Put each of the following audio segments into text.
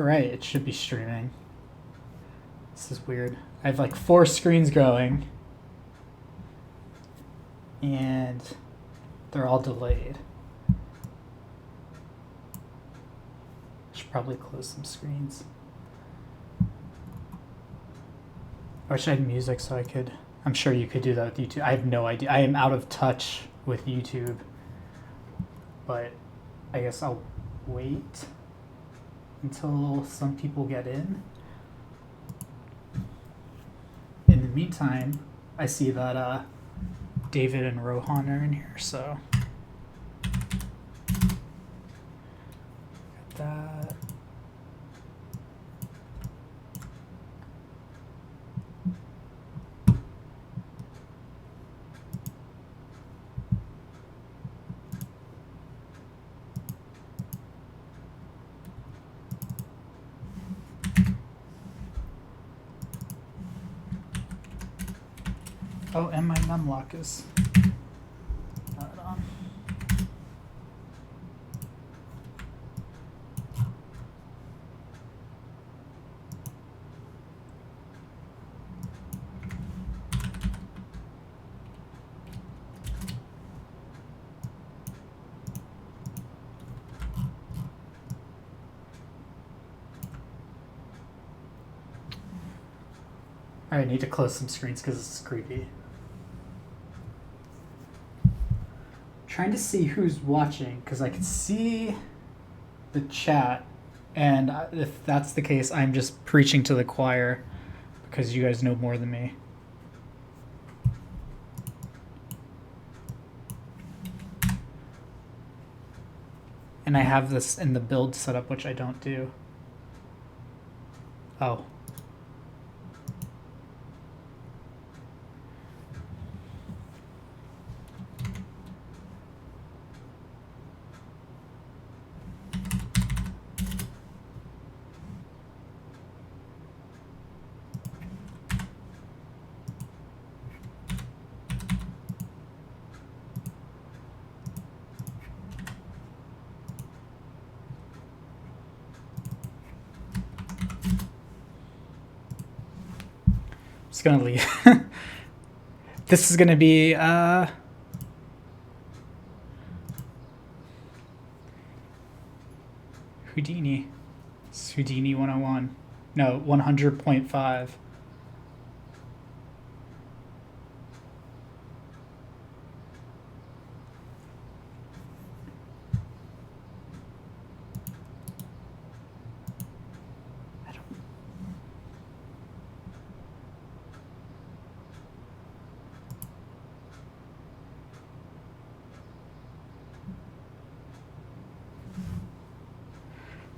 Alright, it should be streaming. This is weird. I have like 4 screens going. And they're all delayed. Should probably close some screens. I wish I had music so I could... I'm sure you could do that with YouTube. I have no idea. I am out of touch with YouTube. But I guess I'll wait until some people get in. In the meantime, I see that David and Rohan are in here, so... Got that. Oh, and my numlock is not on. I need to close some screens because this is creepy. Trying to see who's watching because I can see the chat, and if that's the case, I'm just preaching to the choir because you guys know more than me. And I have this in the build setup, which I don't do. Oh. Just gonna leave. This is gonna be Houdini. It's Houdini 101. No, 100.5.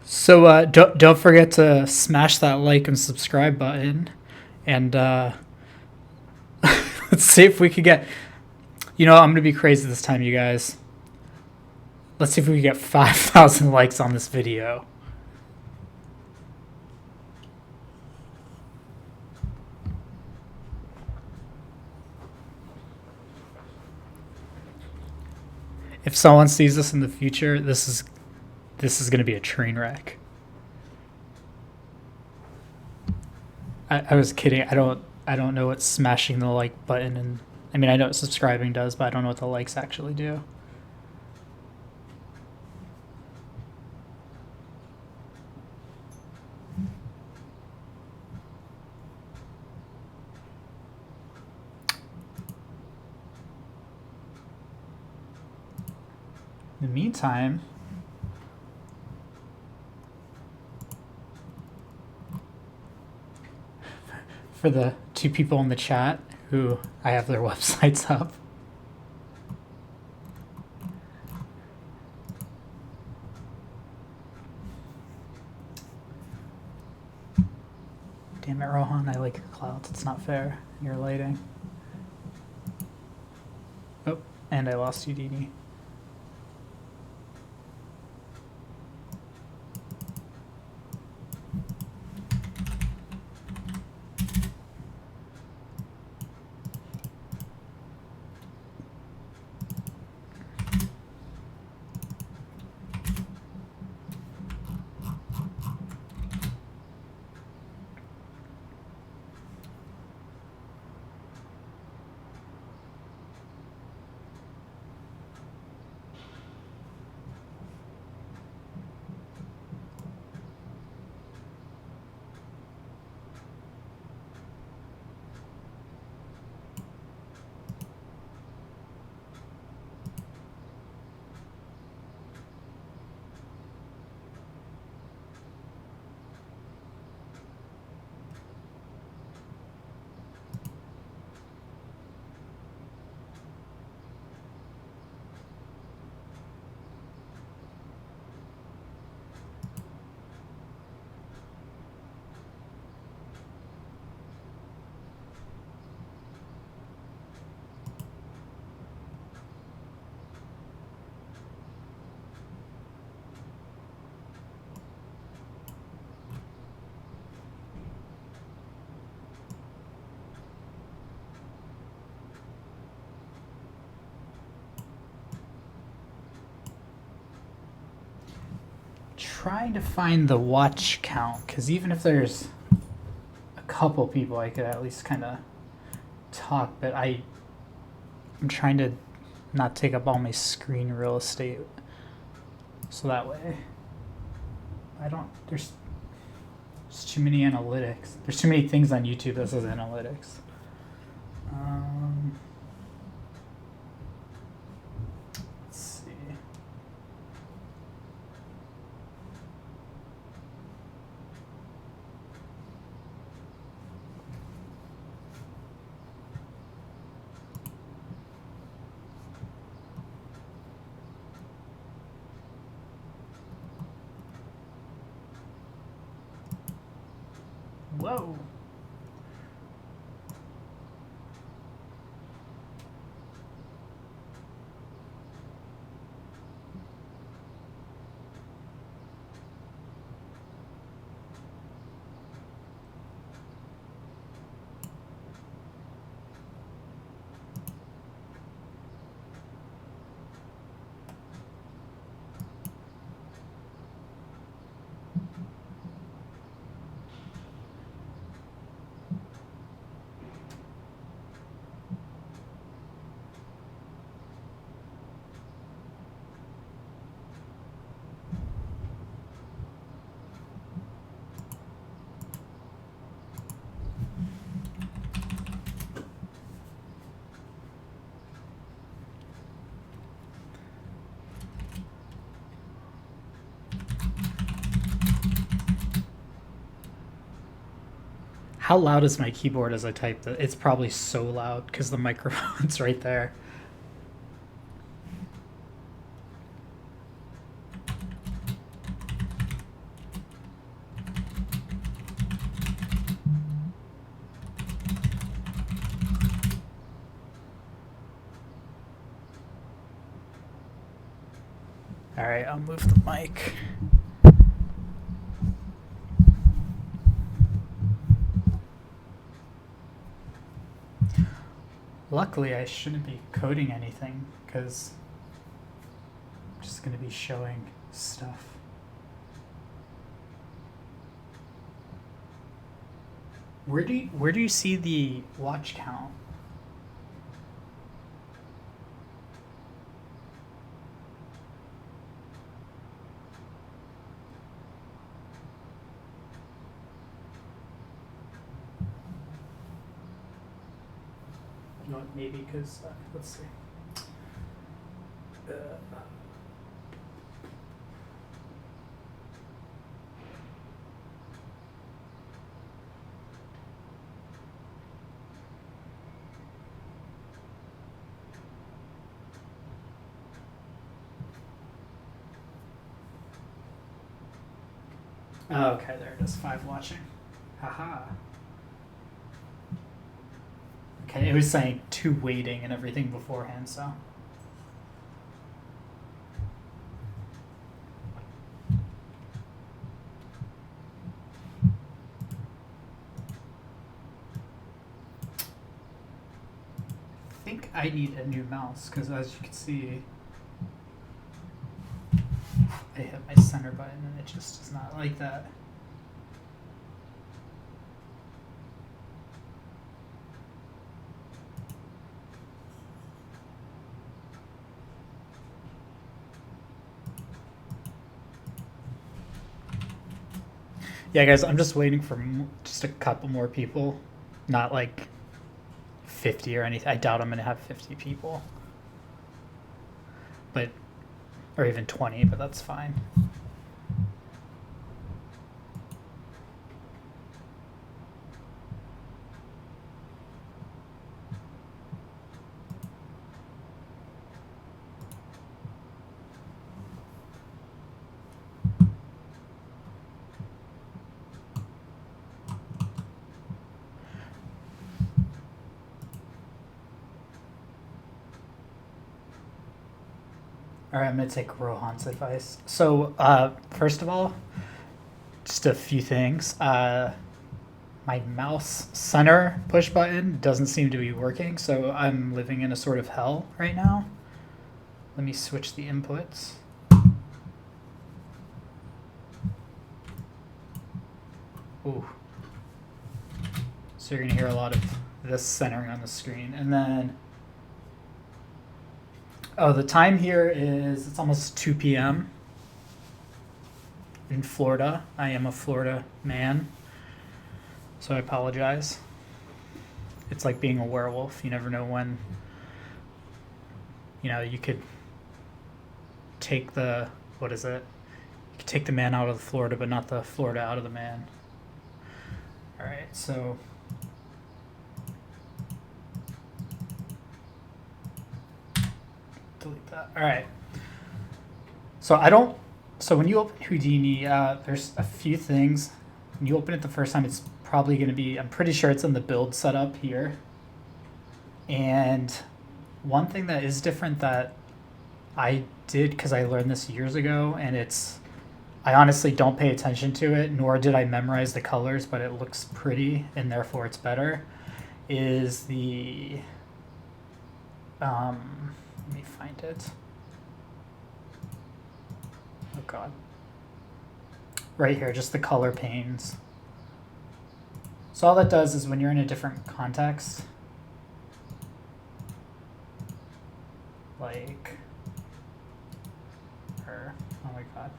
So don't forget to smash that like and subscribe button, and let's see if we could get. You know, I'm gonna be crazy this time, you guys. Let's see if we can get 5,000 likes on this video. If someone sees this in the future, this is going to be a train wreck. I was kidding. I don't know what smashing the like button and I mean I know what subscribing does, but I don't know what the likes actually do. In the meantime, for the 2 people in the chat who I have their websites up. Damn it, Rohan, I like your clouds. It's not fair. Your lighting. Oh, and I lost Houdini. trying to find the watch count, because even if there's a couple people, I could at least kind of talk, but I'm trying to not take up all my screen real estate, so that way there's too many analytics. There's too many things on YouTube that says analytics. Let's see. Whoa. How loud is my keyboard as I type that? It's probably so loud because the microphone's right there. All right, I'll move the mic. Luckily, I shouldn't be coding anything because I'm just going to be showing stuff. Where do you see the watch count? You know what, maybe because, let's see. Oh, okay, there it is, 5 watching. Haha. Okay, it was saying 2 waiting and everything beforehand, so. I think I need a new mouse, because as you can see, I hit my center button and it just does not like that. Yeah, guys, I'm just waiting for just a couple more people, not like 50 or anything. I doubt I'm going to have 50 people, but or even 20, but that's fine. All right, I'm going to take Rohan's advice. So, first of all, just a few things. My mouse center push button doesn't seem to be working, so I'm living in a sort of hell right now. Let me switch the inputs. Ooh. So you're gonna hear a lot of this centering on the screen. And then, oh, the time here is, it's almost 2 p.m. in Florida. I am a Florida man, so I apologize. It's like being a werewolf. You never know when, you could take the, what is it? You could take the man out of Florida, but not the Florida out of the man. All right, so delete that. All right. So when you open Houdini, there's a few things. When you open it the first time, it's probably going to be, I'm pretty sure it's in the build setup here. And one thing that is different that I did, because I learned this years ago, and I honestly don't pay attention to it, nor did I memorize the colors, but it looks pretty, and therefore it's better, is the, let me find it. Oh God. Right here, just the color panes. So all that does is when you're in a different context, like, oh my God.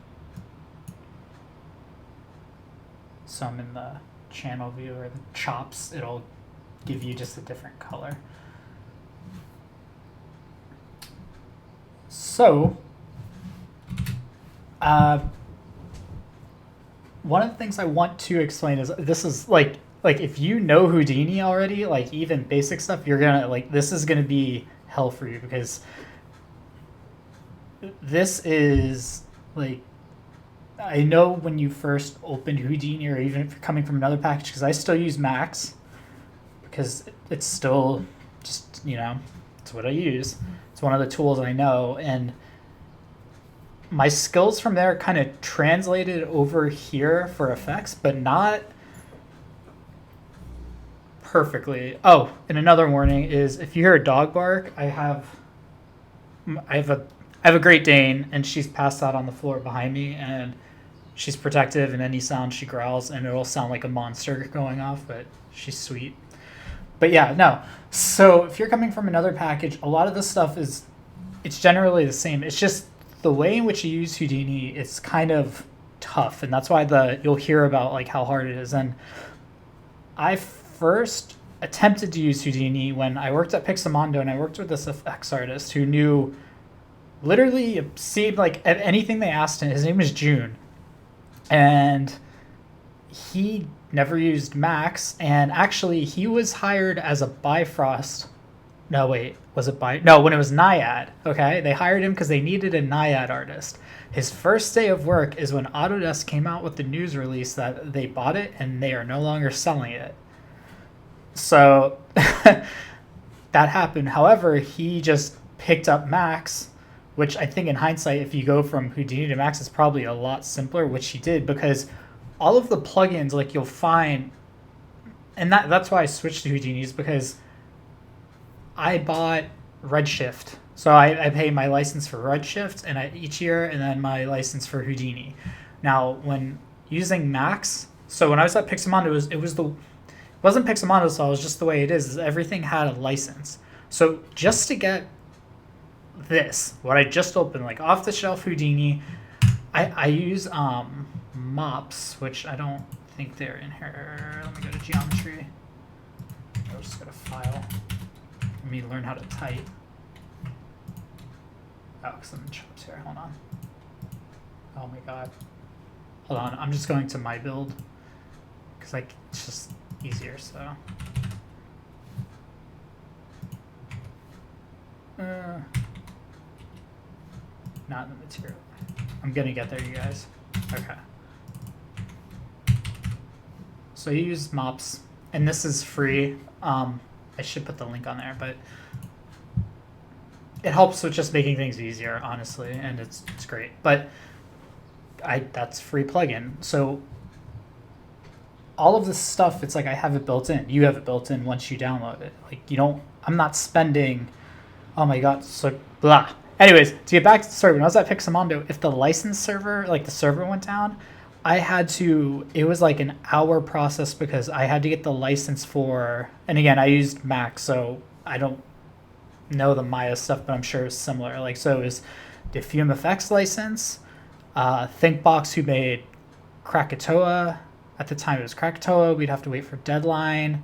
So I'm in the channel view or the chops, it'll give you just a different color. So, one of the things I want to explain is this is like if you know Houdini already, like even basic stuff, you're gonna this is gonna be hell for you, because this is I know when you first open Houdini, or even if you're coming from another package, because I still use Max because it's still just, it's what I use. It's one of the tools I know, and my skills from there kind of translated over here for effects, but not perfectly. Oh, and another warning is if you hear a dog bark, I have a Great Dane, and she's passed out on the floor behind me, and she's protective, and any sound she growls, and it'll sound like a monster going off, but she's sweet. But yeah, no. So if you're coming from another package, a lot of this stuff it's generally the same. It's just the way in which you use Houdini, it's kind of tough, and that's why you'll hear about how hard it is. And I first attempted to use Houdini when I worked at Pixamondo, and I worked with this effects artist who knew literally, it seemed like anything they asked him. His name was June, and he never used Max, and actually he was hired as a Bifrost. No, wait, was it No, when it was Naiad, okay? They hired him because they needed a Naiad artist. His first day of work is when Autodesk came out with the news release that they bought it and they are no longer selling it. So that happened. However, he just picked up Max, which I think in hindsight, if you go from Houdini to Max, it's probably a lot simpler, which he did, because all of the plugins, you'll find, and that's why I switched to Houdini, is because I bought Redshift. So I pay my license for Redshift each year, and then my license for Houdini. Now, when using Max, so when I was at Pixamondo, it wasn't Pixamondo, so it was just the way it is everything had a license. So just to get this, what I just opened, off the shelf Houdini, I use mops, which I don't think they're in here. Let me go to geometry. I'll just go to file. Let me learn how to type. Oh, because I'm in chops here. Hold on. Oh my God. Hold on. I'm just going to my build because it's just easier. So. Not in the material. I'm gonna get there, you guys. Okay. So you use mops, and this is free. I should put the link on there, but it helps with just making things easier, honestly, and it's great. But that's free plugin. So all of this stuff, it's I have it built in. You have it built in once you download it. I'm not spending, oh my God, so blah. Anyways, to get back to the story, when I was at Pixamondo, if the license server, the server went down, I had to, it was like an hour process because I had to get the license for, and again, I used Mac, so I don't know the Maya stuff, but I'm sure it's similar. Like, so it was the FumeFX license, ThinkBox, who made Krakatoa. At the time, it was Krakatoa. We'd have to wait for Deadline.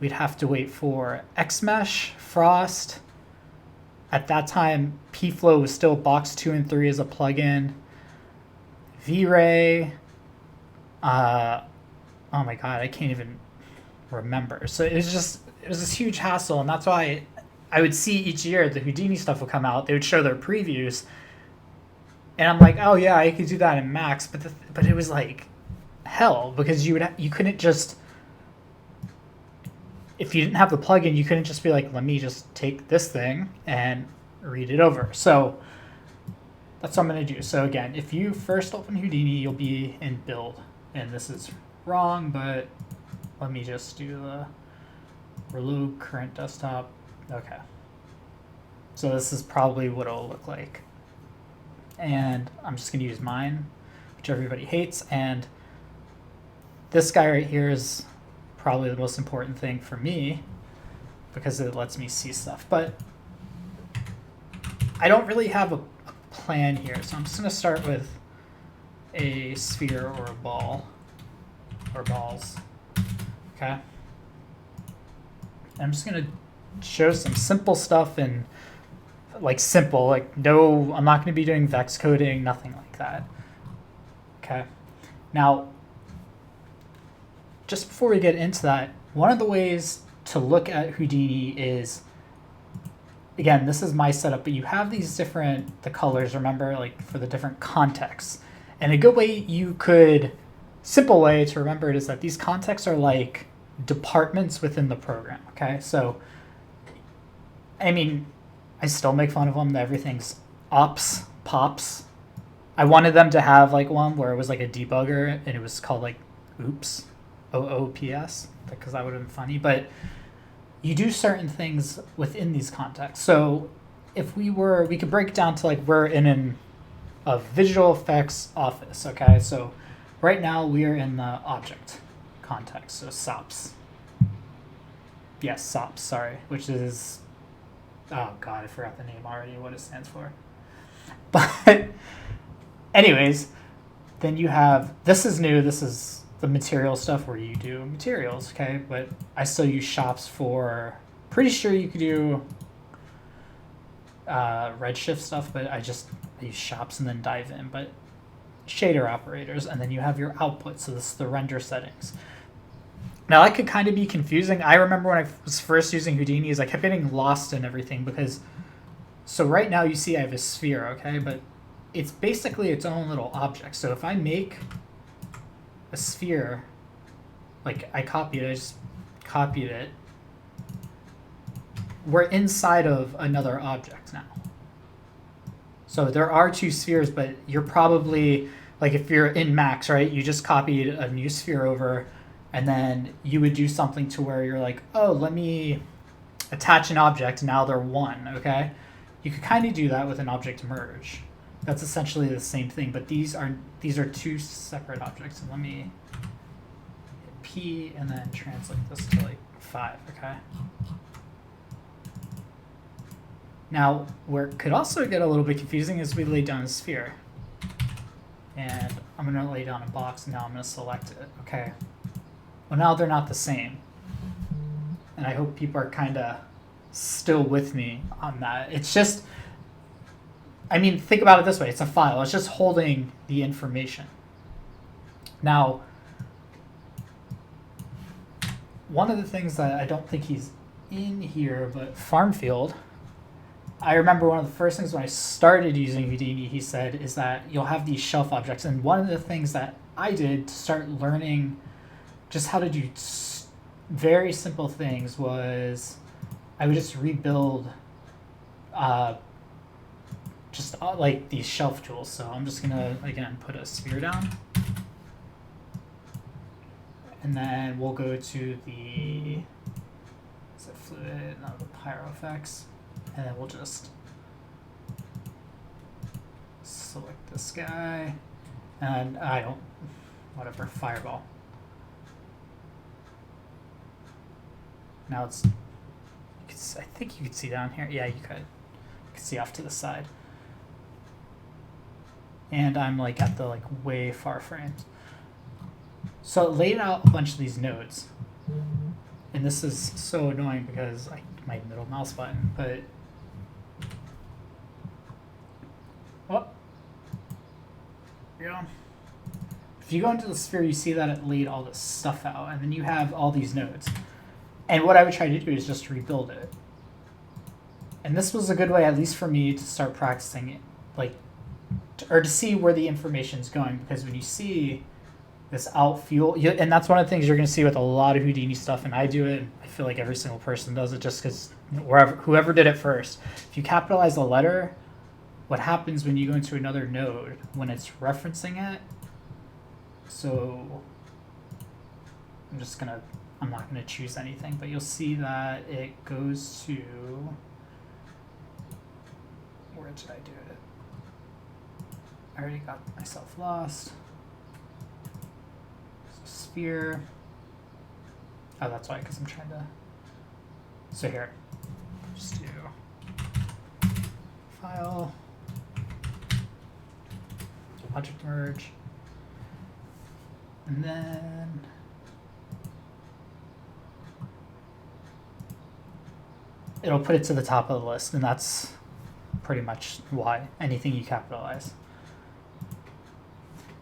We'd have to wait for Xmesh, Frost. At that time, pflow was still box 2 and 3 as a plugin. V-Ray. Oh my god, I can't even remember. So it was this huge hassle, and that's why I would see each year the Houdini stuff would come out. They would show their previews, and I'm like, oh yeah, I could do that in Max, but it was like hell because you couldn't just, if you didn't have the plugin, you couldn't just be like, let me just take this thing and read it over. So that's what I'm going to do. So again, if you first open Houdini, you'll be in build. And this is wrong, but let me just do the reload current desktop. Okay. So this is probably what it'll look like. And I'm just going to use mine, which everybody hates. And this guy right here is probably the most important thing for me because it lets me see stuff. But I don't really have a plan here. So I'm just going to start with a sphere or a ball or balls. Okay. And I'm just going to show some simple stuff and like simple, like no, I'm not going to be doing vex coding, nothing like that. Okay. Now, just before we get into that, one of the ways to look at Houdini is, again, this is my setup, but you have these different, the colors, remember, like for the different contexts. And a good way simple way to remember it is that these contexts are like departments within the program, okay? So, I mean, I still make fun of them that everything's ops, pops. I wanted them to have like one where it was like a debugger and it was called like oops, OOPS, because that would have been funny. But you do certain things within these contexts. So if we could break it down to like we're in a visual effects office, okay? So right now we are in the object context, so SOPs. Yes, SOPs, sorry, which is, oh god, I forgot the name already, what it stands for. But anyways, then you have, this is new, this is the material stuff where you do materials, okay? But I still use shops for, pretty sure you could do Redshift stuff, but I use shops and then dive in. But shader operators, and then you have your output. So this is the render settings. Now that could kind of be confusing. I remember when I was first using Houdini, I kept getting lost in everything because, so right now you see I have a sphere, okay? But it's basically its own little object. So if I make a sphere, like I just copied it, we're inside of another object now. So there are two spheres, but you're probably, like if you're in Max, right, you just copied a new sphere over, and then you would do something to where you're like, oh, let me attach an object, now they're one, okay? You could kind of do that with an object merge. That's essentially the same thing, but these are two separate objects. So let me hit P and then translate this to like 5, okay? Now, where it could also get a little bit confusing is we lay down a sphere. And I'm going to lay down a box, and now I'm going to select it, okay? Well, now they're not the same. And I hope people are kind of still with me on that. It's just, I mean, think about it this way. It's a file. It's just holding the information. Now, one of the things that I don't think he's in here, but Farmfield, I remember one of the first things when I started using Houdini, he said, is that you'll have these shelf objects. And one of the things that I did to start learning just how to do very simple things was I would just rebuild like these shelf tools. So I'm just going to, again, put a sphere down. And then we'll go to the, is it fluid? No, the pyro effects. And then we'll just select this guy. And I don't, whatever, fireball. Now it's, I think you could see down here. Yeah, you could. You could see off to the side. And I'm like at the like way far frames. So it laid out a bunch of these nodes. And this is so annoying because my middle mouse button, but yeah. If you go into the sphere, you see that it laid all this stuff out, and then you have all these nodes. And what I would try to do is just rebuild it. And this was a good way, at least for me, to start practicing it, like, or to see where the information's going. Because when you see this outfuel, and that's one of the things you're going to see with a lot of Houdini stuff, and I do it. I feel like every single person does it, just because whoever did it first. If you capitalize a letter, what happens when you go into another node when it's referencing it? So I'm not gonna choose anything, but you'll see that it goes to, where did I do it? I already got myself lost. Sphere. Oh, that's why, because I'm trying to. So here, just do file, object merge, and then it'll put it to the top of the list, and that's pretty much why, anything you capitalize.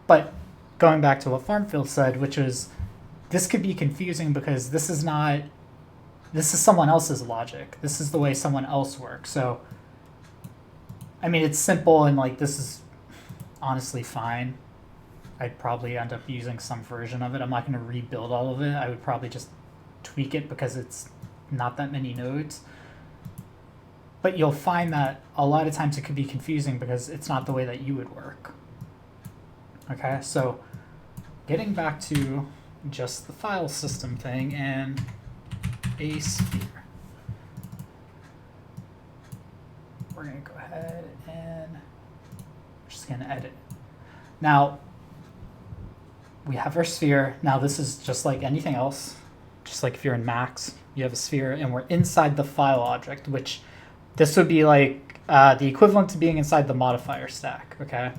But going back to what Farmfield said, which was, this could be confusing because this is someone else's logic. This is the way someone else works. So, I mean, it's simple, and like, this is honestly fine. I'd probably end up using some version of it. I'm not going to rebuild all of it. I would probably just tweak it because it's not that many nodes. But you'll find that a lot of times it could be confusing because it's not the way that you would work. Okay, so getting back to just the file system thing and a sphere. We're going to go ahead and we're just going to edit. Now, we have our sphere. Now, this is just like anything else. Just like if you're in Max, you have a sphere, and we're inside the file object, which this would be like the equivalent to being inside the modifier stack, okay?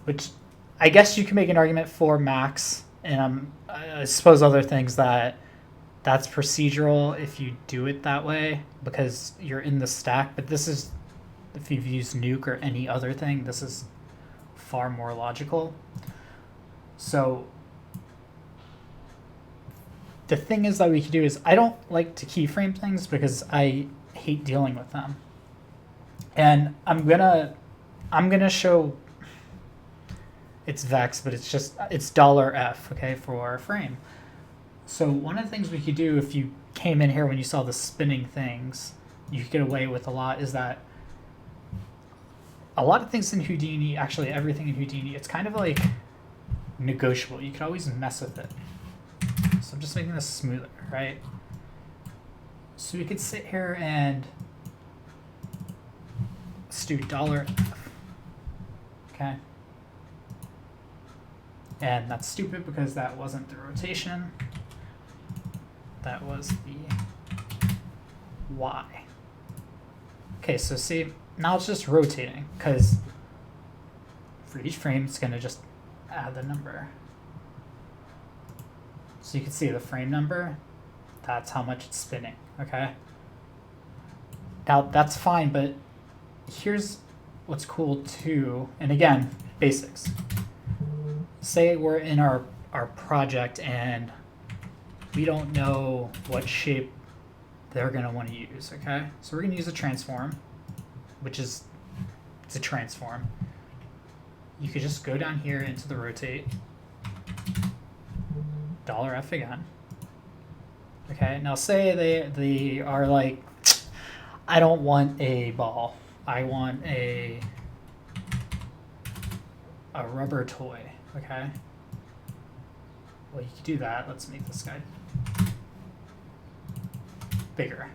Which I guess you can make an argument for Max, and I suppose other things that's procedural if you do it that way because you're in the stack. But this is, if you've used Nuke or any other thing, this is far more logical. So the thing is that we can do is, I don't like to keyframe things because I hate dealing with them. And I'm gonna show, it's Vex, but it's $F, okay, for a frame. So one of the things we could do if you came in here when you saw the spinning things, you could get away with a lot, is that a lot of things in Houdini, actually everything in Houdini, it's kind of like negotiable. You can always mess with it. So I'm just making this smoother, right? So we could sit here and let's do $F, okay? And that's stupid because that wasn't the rotation. That was the Y. Okay, so see, now it's just rotating because for each frame, it's gonna just add the number. So you can see the frame number, that's how much it's spinning, okay? Now that's fine, but here's what's cool too, and again, basics. Say we're in our project and we don't know what shape they're gonna want to use, okay? So we're gonna use a transform, which is, it's a transform. You could just go down here into the rotate, $F again. Okay, now say they are like, I don't want a ball. I want a rubber toy, okay? Well, you could do that. Let's make this guy bigger.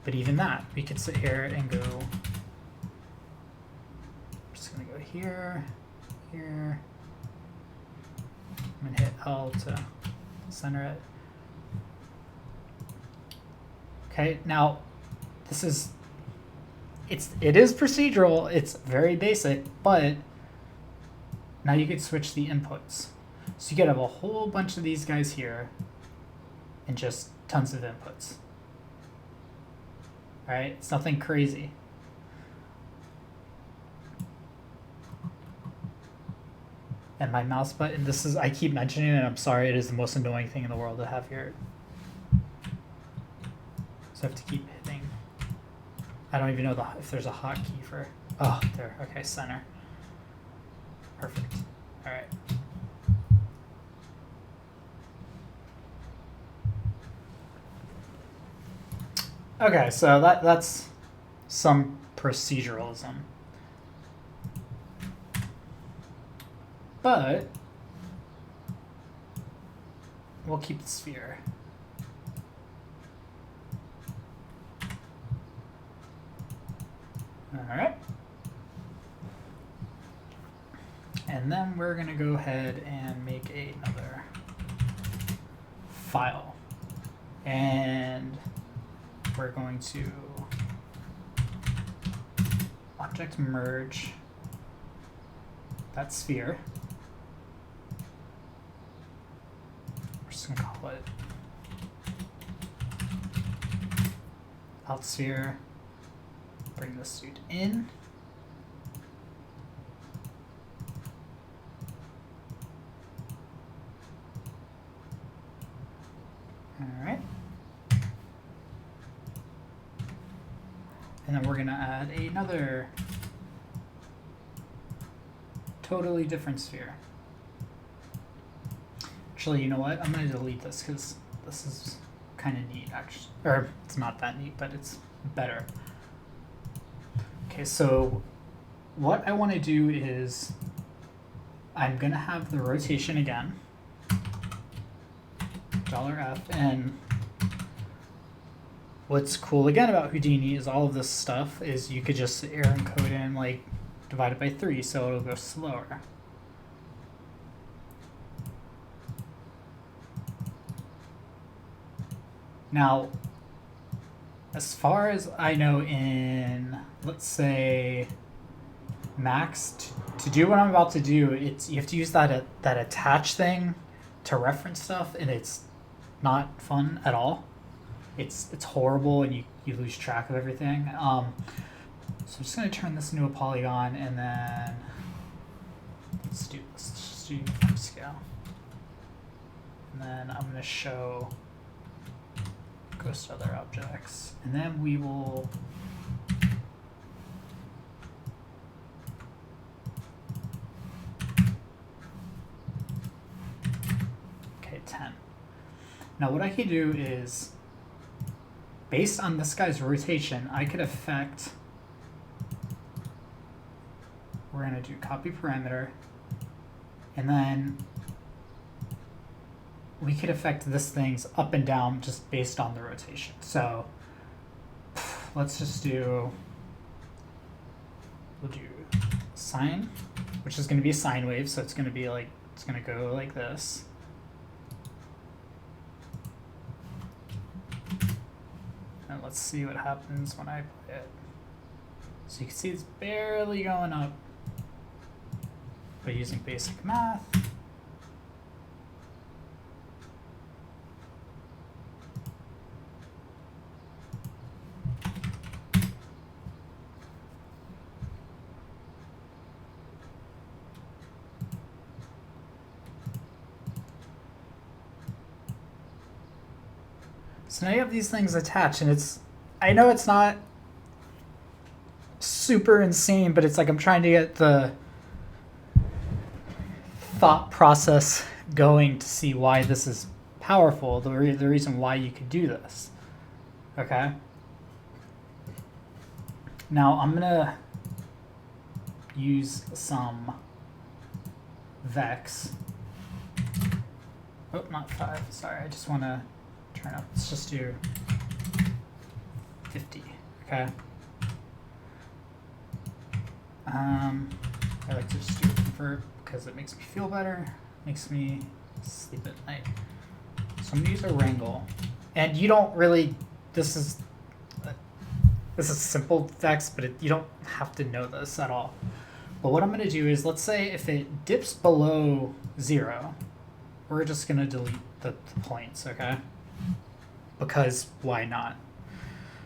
But even that, we could sit here and go, I'm just gonna go here, here, I'm gonna hit L to center it. Okay, now this is, it is procedural, it's very basic, but now you could switch the inputs. So you could have a whole bunch of these guys here and just tons of inputs. All right, it's nothing crazy. And my mouse button, this is, I keep mentioning it, I'm sorry, it is the most annoying thing in the world to have here. So I have to keep hitting. I don't even know if there's a hotkey for, oh, there, okay, center. Perfect, all right. Okay, so that's some proceduralism. But we'll keep the sphere. All right. And then we're going to go ahead and make another file. And we're going to object merge that sphere. We're just going to call it alt sphere. Bring this dude in. All right. And then we're going to add another totally different sphere. Actually, you know what? I'm going to delete this because this is kind of neat, actually. Or it's not that neat, but it's better. Okay, so what I want to do is I'm going to have the rotation again, $F, and what's cool again about Houdini is all of this stuff is you could just error encode in like divided by 3, so it'll go slower. Now, as far as I know in, let's say, Max, to do what I'm about to do, you have to use that attach thing to reference stuff, and it's not fun at all. It's horrible, and you lose track of everything. So I'm just going to turn this into a polygon, and then let's just do upscale. And then I'm going to show ghost other objects, and then we will okay, 10. Now what I could do is, based on this guy's rotation, I could affect, we're going to do copy parameter, and then we could affect this thing's up and down just based on the rotation. So let's just we'll do sine, which is going to be a sine wave, so it's going to be like, it's going to go like this. And let's see what happens when I play it. So you can see it's barely going up, but using basic math. So now you have these things attached, and I know it's not super insane, but it's like I'm trying to get the thought process going to see why this is powerful, the reason why you could do this. Okay? Now I'm going to use some vex. Oh, not 5. Sorry, I just want to turn up. Let's just do 50. Okay. I like to just do convert because it makes me feel better. Makes me sleep at night. So I'm gonna use a wrangle, and you don't really. This is simple text, but you don't have to know this at all. But what I'm gonna do is, let's say if it dips below 0, we're just gonna delete the points, okay? Because why not?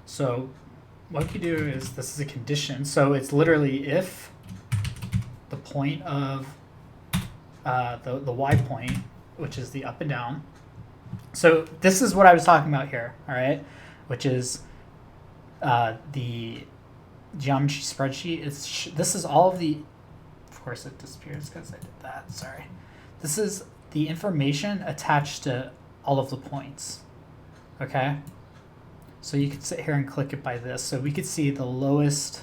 So what you do is, this is a condition. So it's literally if the point of the y point, which is the up and down. So this is what I was talking about here, all right? Which is the geometry spreadsheet. This is all of the, of course it disappears because I did that, sorry. This is the information attached to all of the points, okay? So you could sit here and click it by this. So we could see the lowest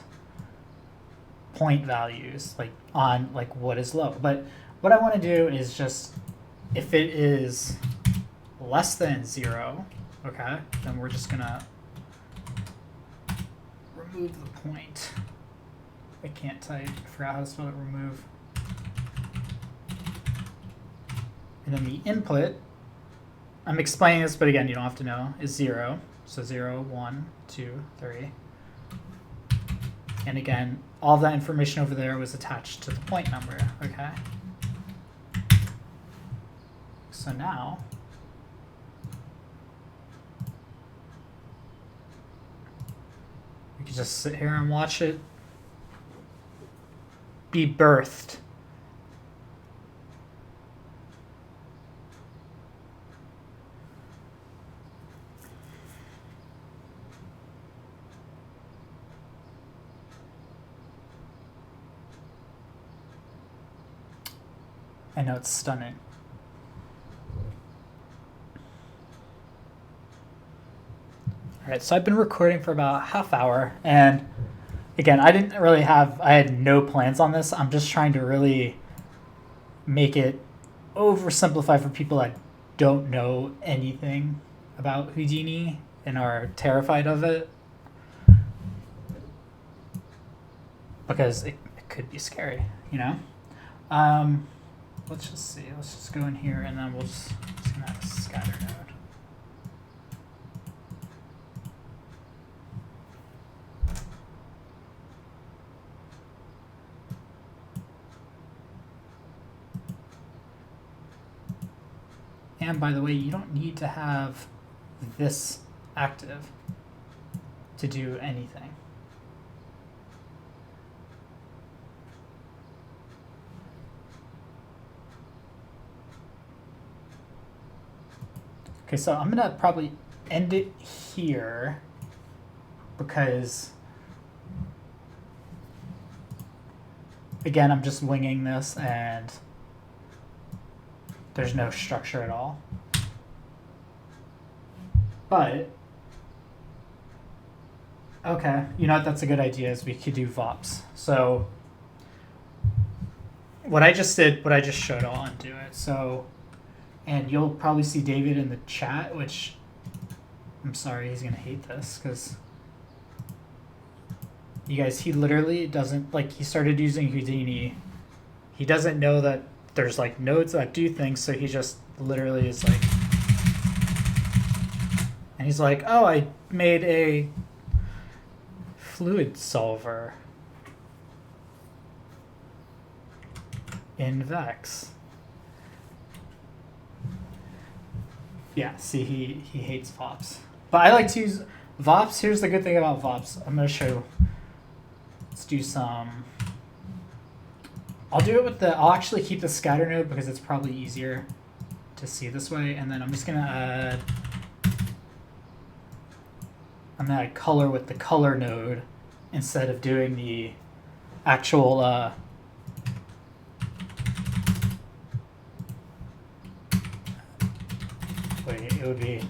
point values, like on like what is low. But what I want to do is just, if it is less than 0, okay, then we're just gonna remove the point. I can't type, I forgot how to spell it, remove. And then the input, I'm explaining this, but again, you don't have to know, is 0. So 0, 1, 2, 3. And again, all of that information over there was attached to the point number, okay? So now, we can just sit here and watch it be birthed. I know, it's stunning. All right, so I've been recording for about a half hour, and again, I had no plans on this. I'm just trying to really make it oversimplified for people that don't know anything about Houdini and are terrified of it, because it could be scary, you know? Let's just see. Let's just go in here, and then we'll just gonna have a scatter node. And by the way, you don't need to have this active to do anything. Okay, so I'm gonna probably end it here because, again, I'm just winging this and there's no structure at all. But, okay, you know what, that's a good idea, is we could do VOPs. So what I just did, what I just showed, I'll undo it. So, and you'll probably see David in the chat, which I'm sorry, he's gonna hate this, because you guys, he literally doesn't, like, he started using Houdini. He doesn't know that there's like nodes that do things, so he just literally is like, and he's like, oh, I made a fluid solver in Vex. Yeah, see, he hates VOPs. But I like to use VOPs. Here's the good thing about VOPs. I'm going to show. Let's do some. I'll do it with the. I'll actually keep the scatter node because it's probably easier to see this way. And then I'm just going to add. I'm going to add color with the color node instead of doing the actual. Wait, it would be.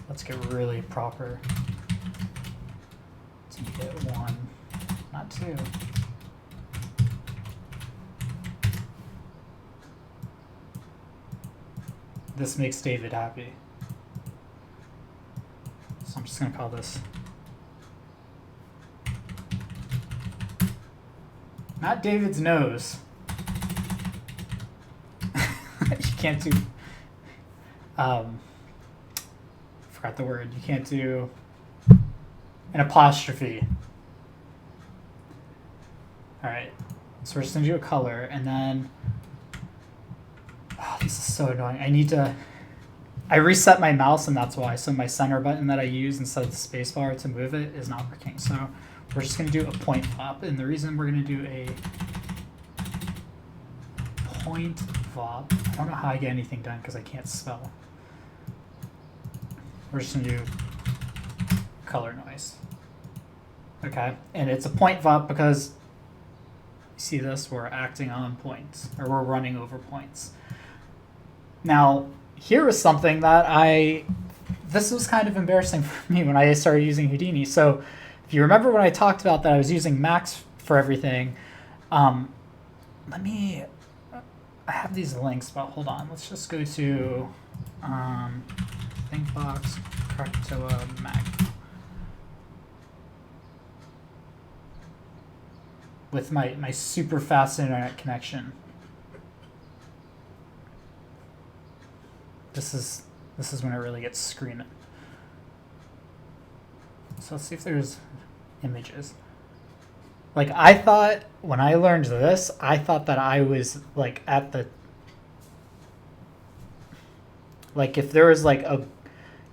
Let's get really proper. To get 1, not 2. This makes David happy. So I'm just going to call this. Not David's nose. You can't do, forgot the word. You can't do an apostrophe. All right, so we're just gonna do a color, and then, oh, this is so annoying. I reset my mouse, and that's why. So my center button that I use instead of the space bar to move it is not working. So we're just gonna do a point VOP, and the reason we're gonna do a point VOP, I don't know how I get anything done because I can't spell. We're just gonna do color noise. Okay, and it's a point VOP because you see this, we're acting on points, or we're running over points. Now, here is something that this was kind of embarrassing for me when I started using Houdini. So if you remember when I talked about that I was using Max for everything, I have these links, but hold on, let's just go to ThinkBox Krakatoa Mac. With my super fast internet connection. This is when it really gets screaming. So let's see if there's images. Like, I thought when I learned this, I thought that I was like at the, like if there was like a,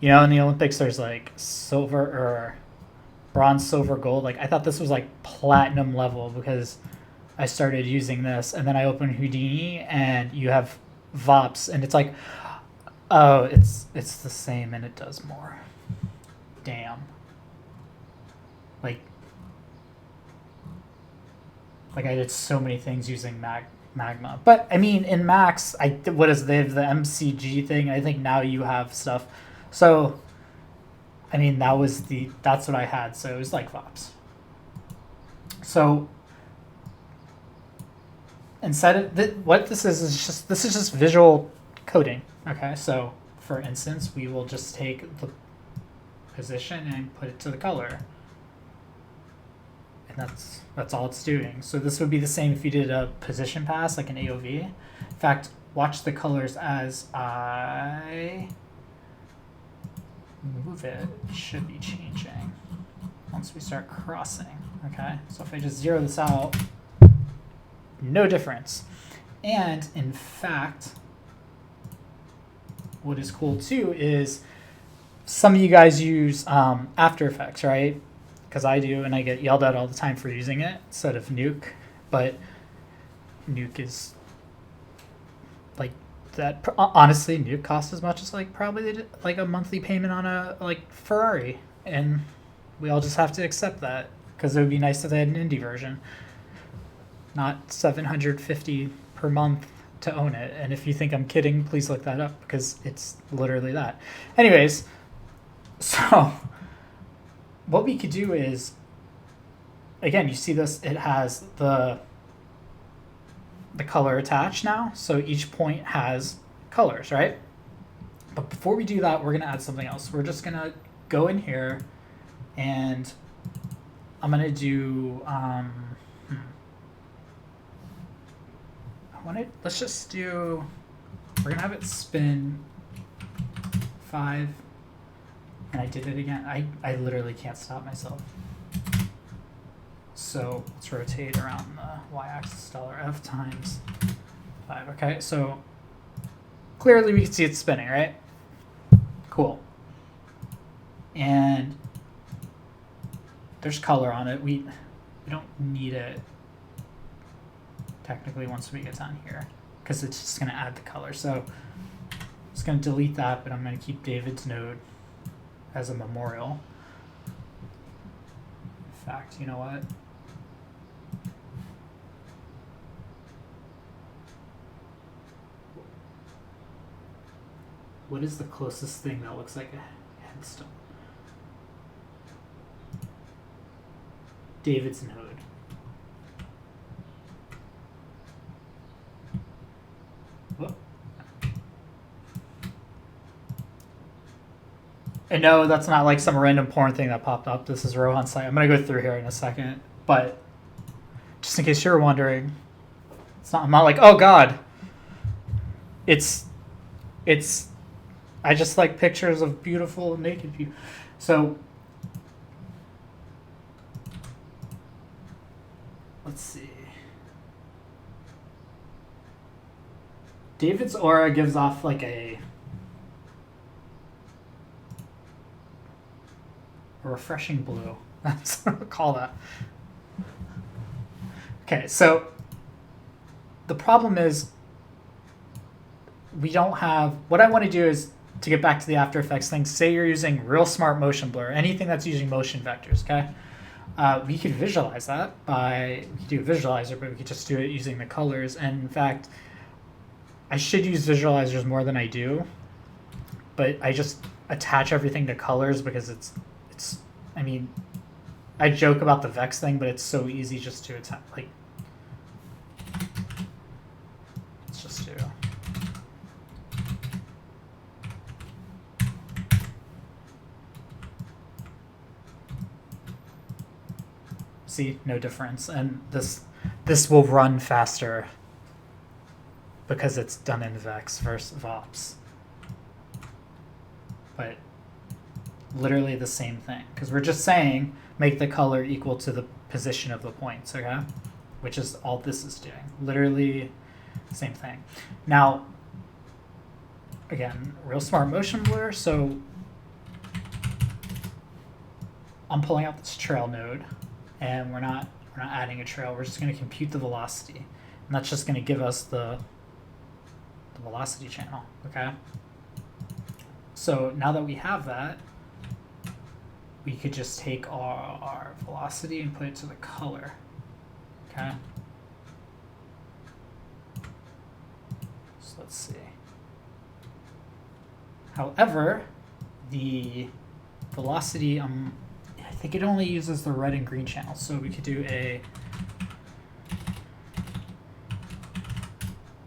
you know, in the Olympics there's like silver or bronze, silver, gold. Like I thought this was like platinum level because I started using this, and then I opened Houdini and you have VOPs, and it's like, oh, it's the same and it does more. Damn. Like I did so many things using Magma. But I mean, in Max, they have the MCG thing. I think now you have stuff. So I mean, that's what I had. So it was like VOPs. So instead of what this is just visual coding. Okay, so for instance, we will just take the position and put it to the color. And that's all it's doing. So this would be the same if you did a position pass, like an AOV. In fact, watch the colors as I move it. It should be changing once we start crossing. Okay, so if I just zero this out, no difference. And in fact, what is cool too is some of you guys use After Effects, right? Because I do, and I get yelled at all the time for using it instead of Nuke. But Nuke is like that. Honestly, Nuke costs as much as like probably like a monthly payment on a like Ferrari, and we all just have to accept that because it would be nice if they had an indie version, not $750 per month to own it. And if you think I'm kidding, please look that up because it's literally that. Anyways, so what we could do is, again, you see this, it has the color attached now. So each point has colors, right? But before we do that, we're gonna add something else. We're just gonna go in here and I'm gonna do, let's just do, we're gonna have it spin 5, and I did it again. I literally can't stop myself. So let's rotate around the y-axis $F times 5. Okay, so clearly we can see it spinning, right? Cool. And there's color on it. We don't need it technically once we get down here because it's just going to add the color. So I'm just going to delete that, but I'm going to keep David's node as a memorial. In fact, you know what? What is the closest thing that looks like a headstone? David's node. Whoop. And no, that's not like some random porn thing that popped up. This is Rohan's site. I'm going to go through here in a second. But just in case you're wondering, I'm not like, oh God. It's It's, I just like pictures of beautiful naked people. So let's see. David's aura gives off like a refreshing blue. That's what I'll call that. Okay, so the problem is we don't have, what I want to do is to get back to the After Effects thing, say you're using real smart motion blur, anything that's using motion vectors, okay? We could visualize that by, we could do a visualizer, but we could just do it using the colors. And in fact, I should use visualizers more than I do, but I just attach everything to colors because it's, I mean, I joke about the Vex thing, but it's so easy just to attach, like, let's just do. See, no difference. And this will run faster because it's done in Vex versus VOPs. But literally the same thing, because we're just saying make the color equal to the position of the points, okay? Which is all this is doing. Literally the same thing. Now, again, real smart motion blur, so I'm pulling out this trail node, and we're not adding a trail, we're just going to compute the velocity. And that's just going to give us the velocity channel, okay? So now that we have that, we could just take our velocity and put it to the color, okay? So let's see. However, the velocity, I think it only uses the red and green channels, so we could do a,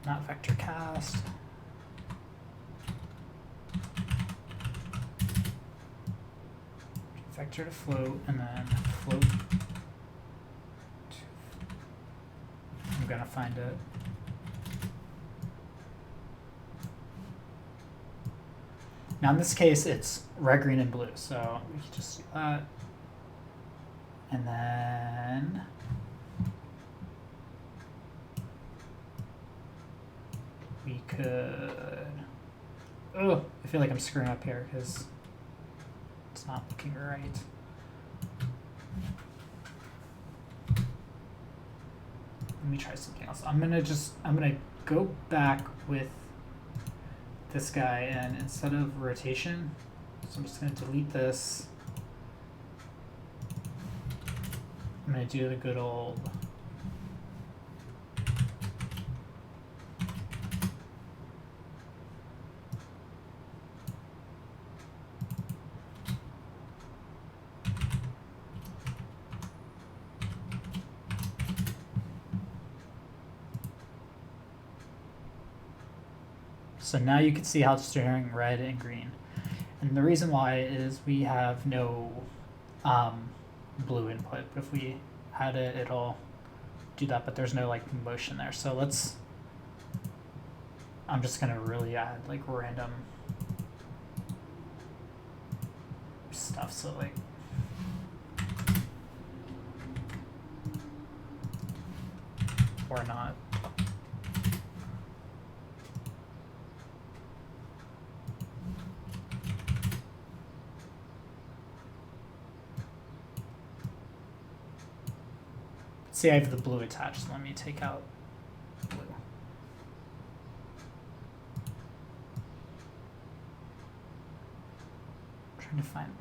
not vector cast, vector to float, and then float. I'm gonna find it. Now in this case, it's red, green, and blue, so we can just do that. And then we could, oh, I feel like I'm screwing up here because it's not looking right. Let me try something else. I'm gonna go back with this guy, and instead of rotation, so I'm just gonna delete this. I'm gonna do the good old so now you can see how it's doing red and green. And the reason why is we have no blue input. But if we had it, it'll do that, but there's no like motion there. So let's, I'm just gonna really add like random stuff. So like, or not. See, I have the blue attached, so let me take out blue. I'm trying to find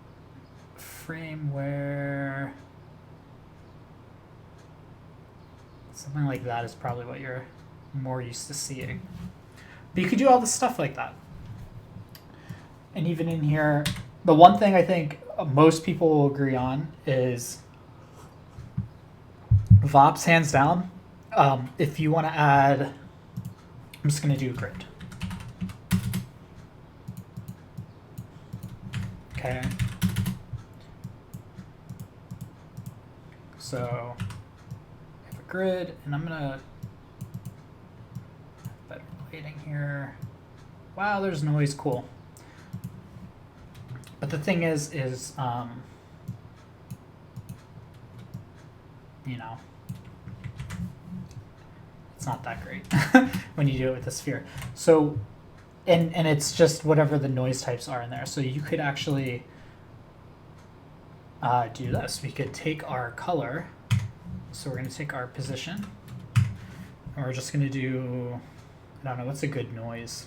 a frame where something like that is probably what you're more used to seeing. But you could do all this stuff like that. And even in here, the one thing I think most people will agree on is VOPs, hands down. If you want to add, I'm just going to do a grid. Okay. So I have a grid, and I'm going to better lighting here. wow, there's noise, cool. But the thing is, you know, it's not that great when you do it with the sphere. So, and it's just whatever the noise types are in there. So you could actually do this. We could take our color. So we're going to take our position, and we're just going to do, I don't know, what's a good noise?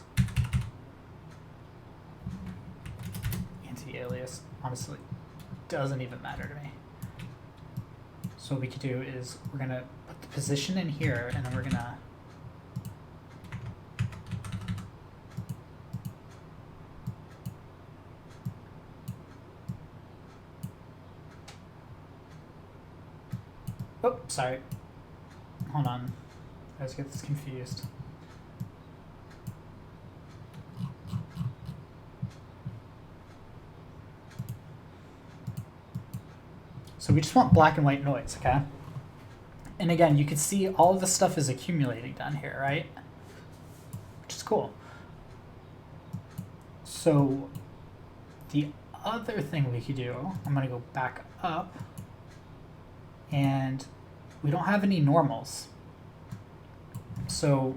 Anti-alias, honestly, doesn't even matter to me. So what we could do is we're going to put the position in here, and then we're going to oh, sorry. Hold on. I always get this confused. So we just want black and white noise, okay? And again, you can see all of this stuff is accumulating down here, right? Which is cool. So the other thing we could do, I'm going to go back up, and we don't have any normals. So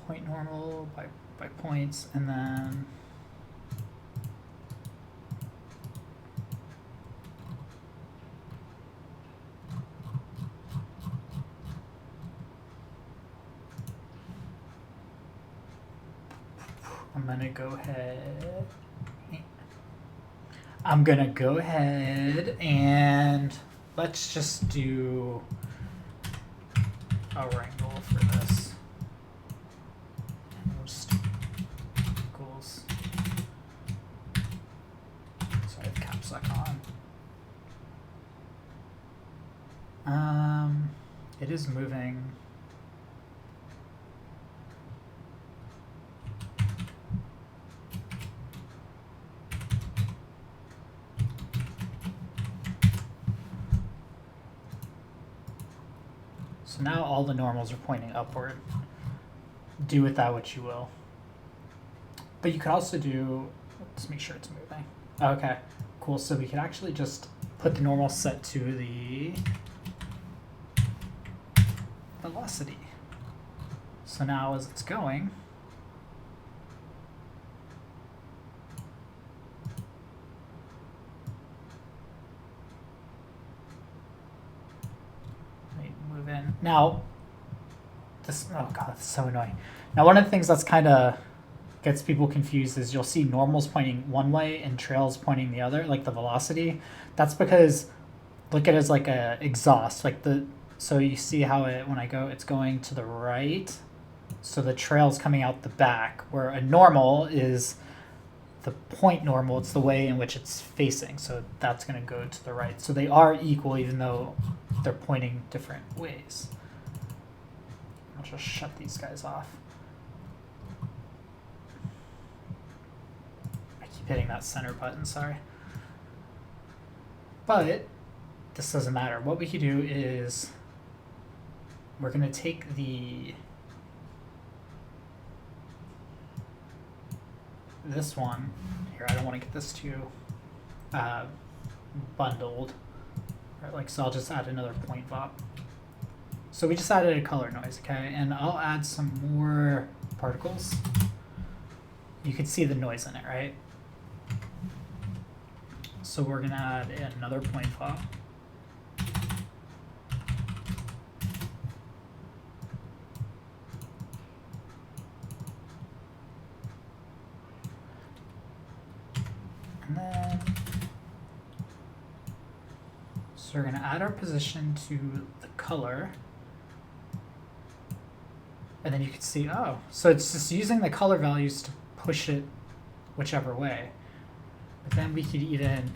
point normal by points, and then I'm gonna go ahead and let's just do a wrangle for this. And we'll just equals. Sorry, the caps lock on. It is moving. So now all the normals are pointing upward. Do with that what you will. But you could also do, let's make sure it's moving. Okay, cool. So we could actually just put the normal set to the velocity. So now as it's going, move in. Now, this, oh god, it's so annoying. Now, one of the things that's kind of gets people confused is you'll see normals pointing one way and trails pointing the other, like the velocity. That's because, look at it as like a exhaust, like so you see how when I go, it's going to the right. So the trail's coming out the back, where a normal is the point normal. It's the way in which it's facing. So that's going to go to the right. So they are equal, even though they're pointing different ways. I'll just shut these guys off. I keep hitting that center button, sorry. But this doesn't matter. What we can do is we're going to take this one here. I don't want to get this too bundled. Right, like, so I'll just add another point vop. So we just added a color noise, okay? And I'll add some more particles. You can see the noise in it, right? So we're gonna add another point vop. And then, so we're going to add our position to the color. And then you can see, oh, so it's just using the color values to push it whichever way. But then we could even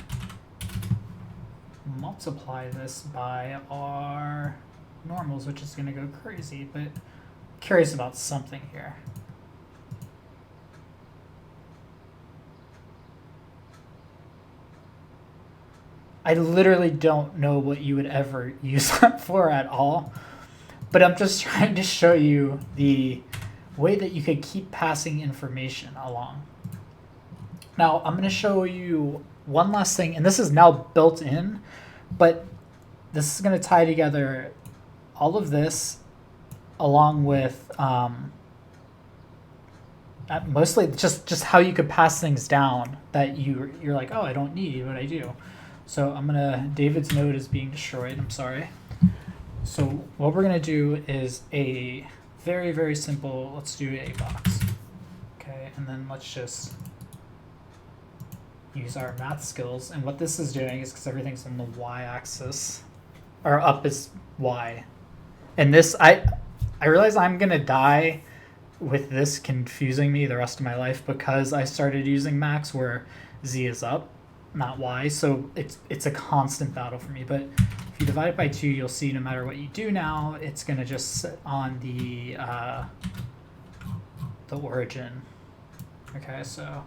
multiply this by our normals, which is going to go crazy, but I'm curious about something here. I literally don't know what you would ever use that for at all. But I'm just trying to show you the way that you could keep passing information along. Now, I'm going to show you one last thing, and this is now built in, but this is going to tie together all of this along with mostly just how you could pass things down that you're like, oh, I don't need, but I do. So I'm going to, David's node is being destroyed, I'm sorry. So what we're going to do is a very, very simple, let's do a box. Okay, and then let's just use our math skills. And what this is doing is, because everything's on the y-axis, or up is y. And this, I realize I'm going to die with this confusing me the rest of my life because I started using max where z is up, not y. So it's a constant battle for me. But if you divide it by 2, you'll see no matter what you do now, it's going to just sit on the origin. Okay, so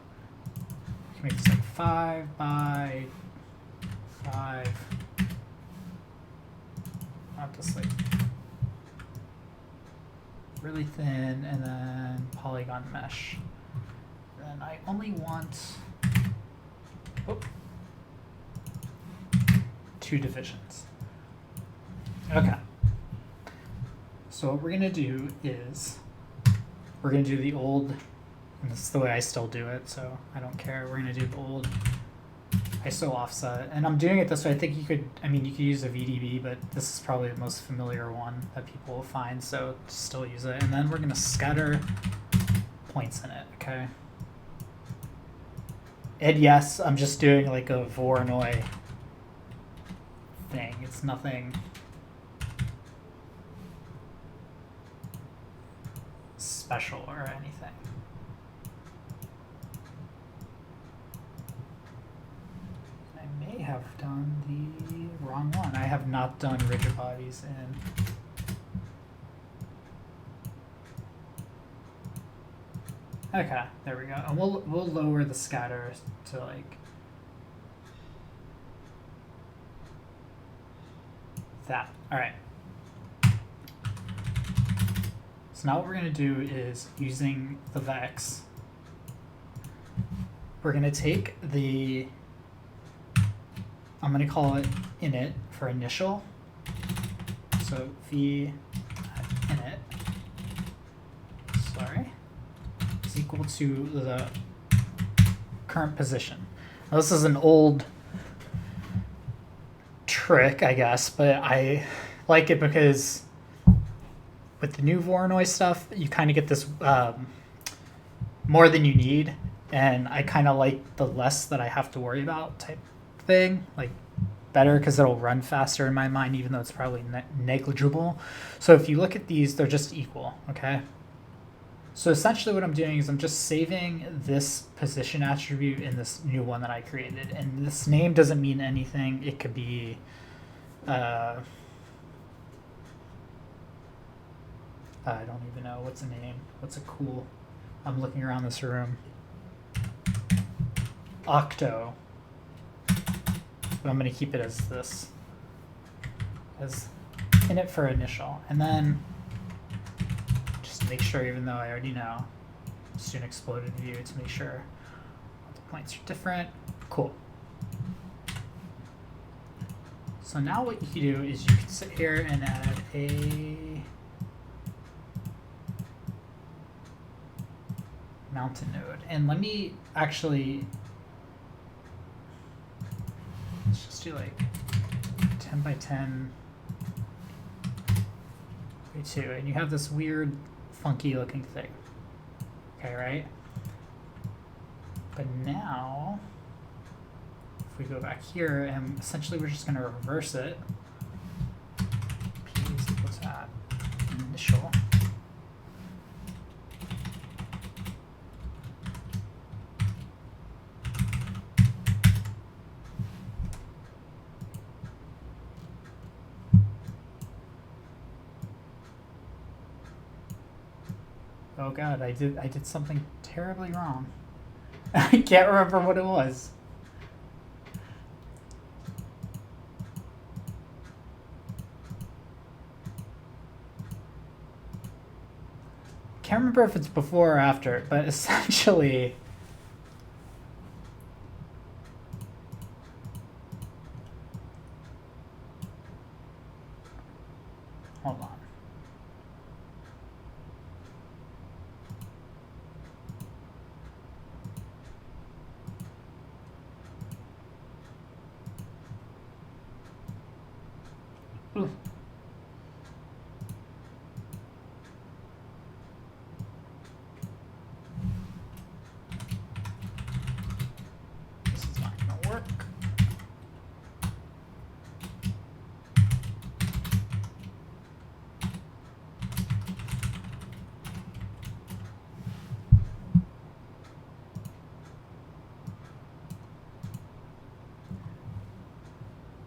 you can make this like 5 by 5. Not just like really thin, and then polygon mesh. Then I only want 2 divisions. Okay. So what we're going to do is we're going to do the old, and this is the way I still do it, so I don't care. We're going to do the old ISO offset. And I'm doing it this way. I think you could use a VDB, but this is probably the most familiar one that people will find, so still use it. And then we're going to scatter points in it, okay? And yes, I'm just doing like a Voronoi thing. It's nothing special or anything. I may have done the wrong one. I have not done rigid bodies in. Okay, there we go. And we'll lower the scatter to like that. All right. So now what we're going to do is, using the vex, we're going to take the, I'm going to call it init for initial. So v init, sorry, is equal to the current position. Now this is an old trick, I guess, but I like it because with the new Voronoi stuff, you kind of get this more than you need, and I kind of like the less that I have to worry about type thing, like better because it'll run faster in my mind, even though it's probably negligible. So if you look at these, they're just equal, okay? So essentially what I'm doing is I'm just saving this position attribute in this new one that I created, and this name doesn't mean anything. It could be I don't even know what's a name. What's a cool? I'm looking around this room. Octo. But I'm going to keep it as this, as init for initial, and then just make sure, even though I already know, just do an exploded view to make sure the points are different. Cool. So now what you can do is you can sit here and add a mountain node. And let me actually, let's just do like 10 by 10 by 2. And you have this weird, funky looking thing. Okay, right? But now, if we go back here, and essentially we're just going to reverse it. P is equal to that initial. Oh god, I did something terribly wrong. I can't remember what it was. can't remember if it's before or after, but essentially, hold on. Ooh. This is not going to work.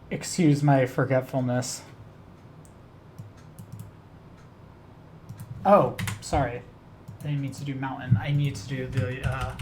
Excuse my forgetfulness. Oh, sorry. I didn't mean to do mountain. I need to do the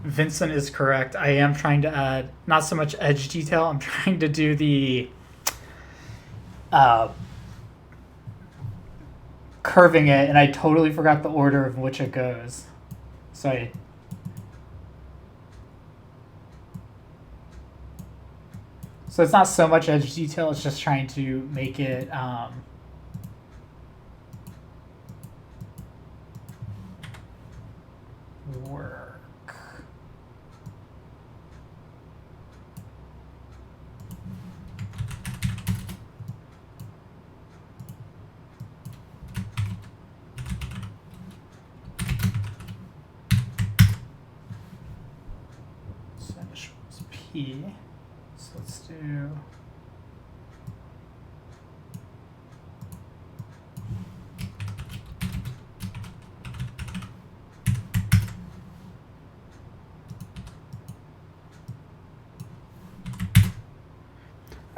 Vincent is correct. I am trying to add not so much edge detail. I'm trying to do the curving it, and I totally forgot the order of which it goes. So it's not so much edge detail. It's just trying to make it work. P. So let's do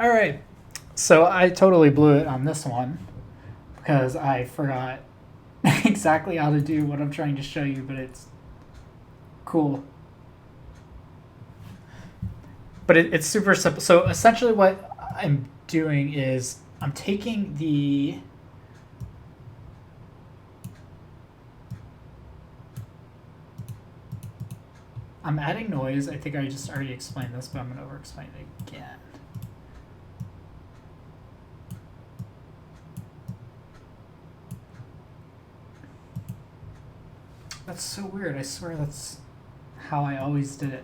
all right. So I totally blew it on this one because I forgot exactly how to do what I'm trying to show you, but it's cool. But it's super simple. So essentially what I'm doing is I'm taking the I'm adding noise. I think I just already explained this, but I'm going to over-explain it again. That's so weird. I swear that's how I always did it.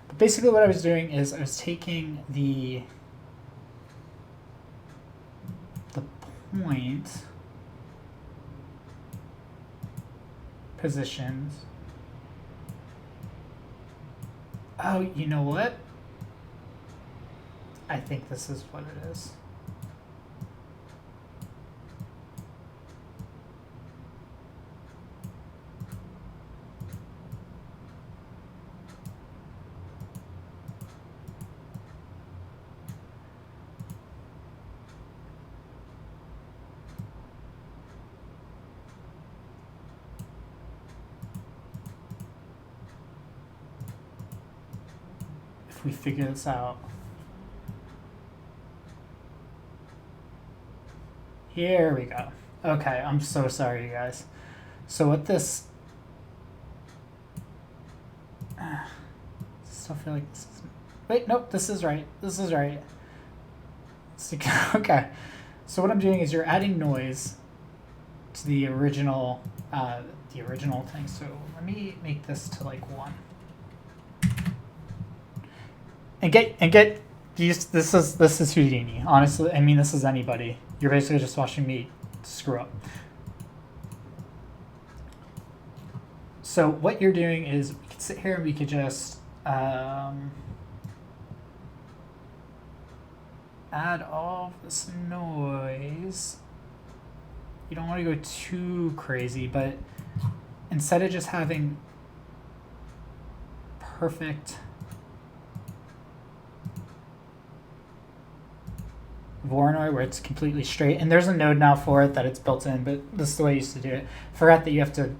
But basically what I was doing is I was taking the point positions. Oh, you know what? I think this is what it is. We figure this out. Here we go. Okay, I'm so sorry, you guys. So what this... I still feel like this is... Wait, nope, this is right. This is right. Okay. So what I'm doing is you're adding noise to the original thing. So let me make this to like 1. And get used. This is Houdini. Honestly, I mean, this is anybody. You're basically just watching me screw up. So what you're doing is we could sit here and we could just add all this noise. You don't want to go too crazy, but instead of just having perfect Voronoi where it's completely straight, and there's a node now for it that it's built in, but this is the way I used to do it. Forgot that you have to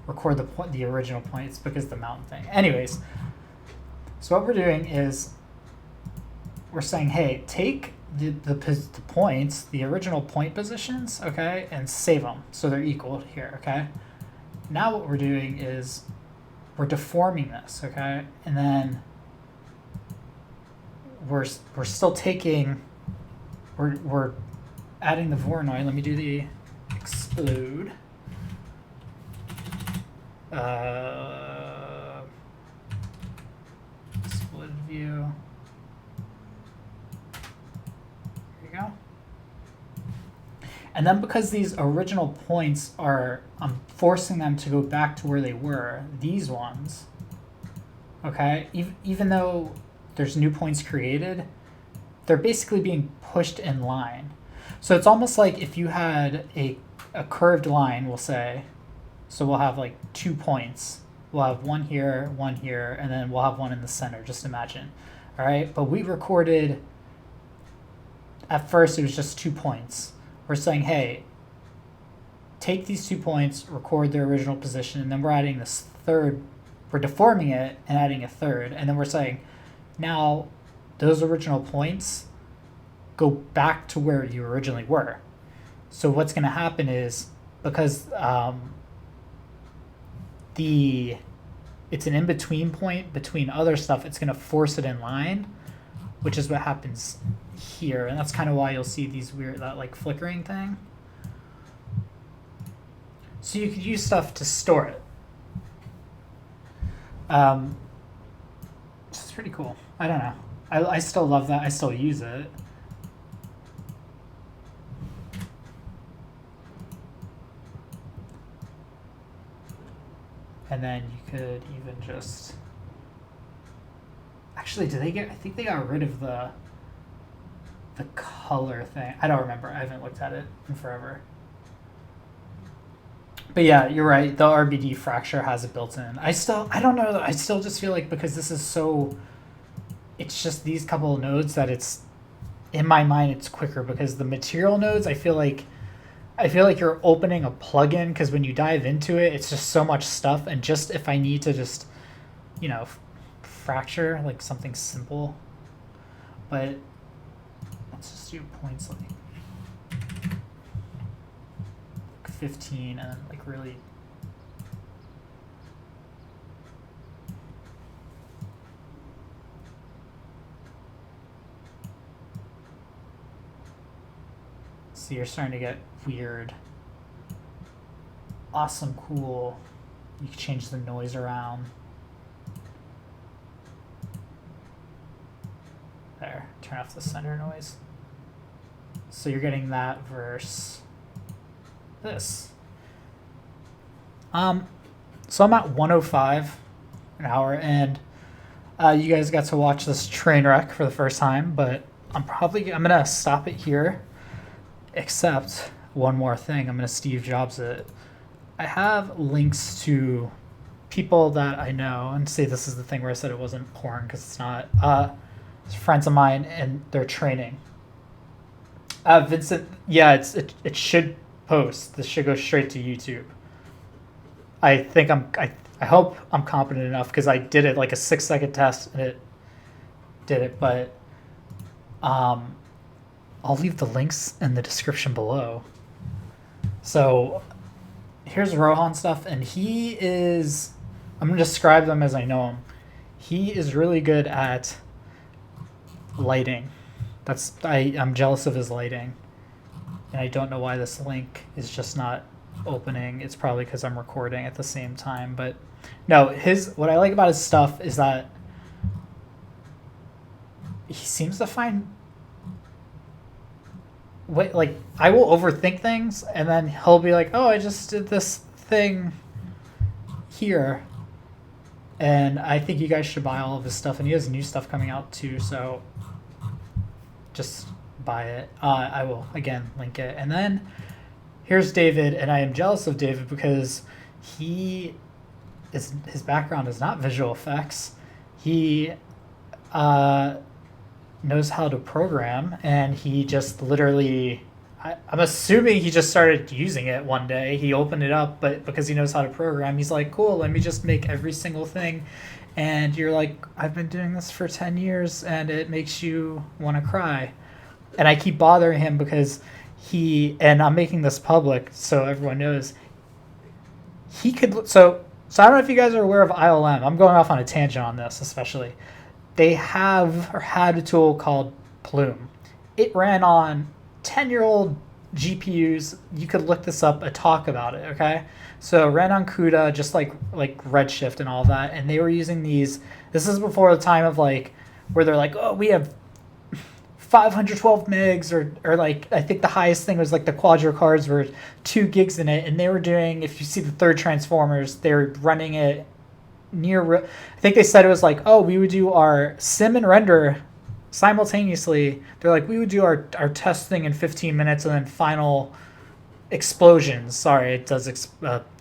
record the original points because of the mountain thing. Anyways, so what we're doing is we're saying, hey, take the points, the original point positions, okay, and save them so they're equal here, okay? Now what we're doing is we're deforming this, okay, and then we're still taking, we're adding the Voronoi. Let me do the explode. Split view. There you go. And then because these original points are, I'm forcing them to go back to where they were, these ones, okay, even though there's new points created, they're basically being pushed in line. So it's almost like if you had a curved line, we'll say, so we'll have like 2 points. We'll have one here, and then we'll have one in the center, just imagine. All right, but we recorded, at first it was just 2 points. We're saying, hey, take these 2 points, record their original position, and then we're adding this third, we're deforming it and adding a third, and then we're saying, now those original points go back to where you originally were. So what's going to happen is, because it's an in-between point between other stuff, it's going to force it in line, which is what happens here. And that's kind of why you'll see these weird, that like flickering thing. So you could use stuff to store it. It's pretty cool. I don't know. I still love that. I still use it. And then you could even just, actually, I think they got rid of the color thing. I don't remember. I haven't looked at it in forever. But yeah, you're right. The RBD fracture has it built in. I don't know. I still just feel like because this is so, it's just these couple of nodes that it's, in my mind, it's quicker because the material nodes, I feel like you're opening a plugin because when you dive into it, it's just so much stuff. And just if I need to just, you know, fracture like something simple, but let's just do points like 15 and like really see, you're starting to get weird. Awesome, cool. You can change the noise around. There, turn off the center noise. So you're getting that versus this. So I'm at 105 an hour, and you guys got to watch this train wreck for the first time, but I'm gonna stop it here, except one more thing. I'm gonna Steve Jobs it. I have links to people that I know, and say this is the thing where I said it wasn't porn because it's not. It's friends of mine and they're training. Vincent, yeah, it should post. This should go straight to YouTube. I think I hope I'm competent enough because I did it like a 6-second test and it did it, but I'll leave the links in the description below. So here's Rohan stuff, and he is, I'm going to describe them as I know him. He is really good at lighting. I'm jealous of his lighting, and I don't know why this link is just not opening. It's probably because I'm recording at the same time, but no, what I like about his stuff is that he seems to find like I will overthink things and then he'll be like, oh, I just did this thing here, and I think you guys should buy all of his stuff, and he has new stuff coming out too, so just buy it. I will again link it. And then here's David, and I am jealous of David because his background is not visual effects. He knows how to program, and he just literally, I'm assuming he just started using it one day. He opened it up, but because he knows how to program, he's like, cool, let me just make every single thing. And you're like, I've been doing this for 10 years and it makes you want to cry. And I keep bothering him because and I'm making this public so everyone knows, he could, so I don't know if you guys are aware of ILM. I'm going off on a tangent on this, especially. They have or had a tool called Plume. It ran on 10-year-old GPUs. You could look this up, a talk about it, okay? So it ran on CUDA, just like Redshift and all that. And they were using these, this is before the time of like, where they're like, oh, we have 512 megs or like, I think the highest thing was like the Quadro cards were 2 gigs in it. And they were doing, if you see the third Transformers, they're running it near, I think they said it was like, oh, we would do our sim and render simultaneously. They're like, we would do our testing in 15 minutes and then final explosions. Sorry, it does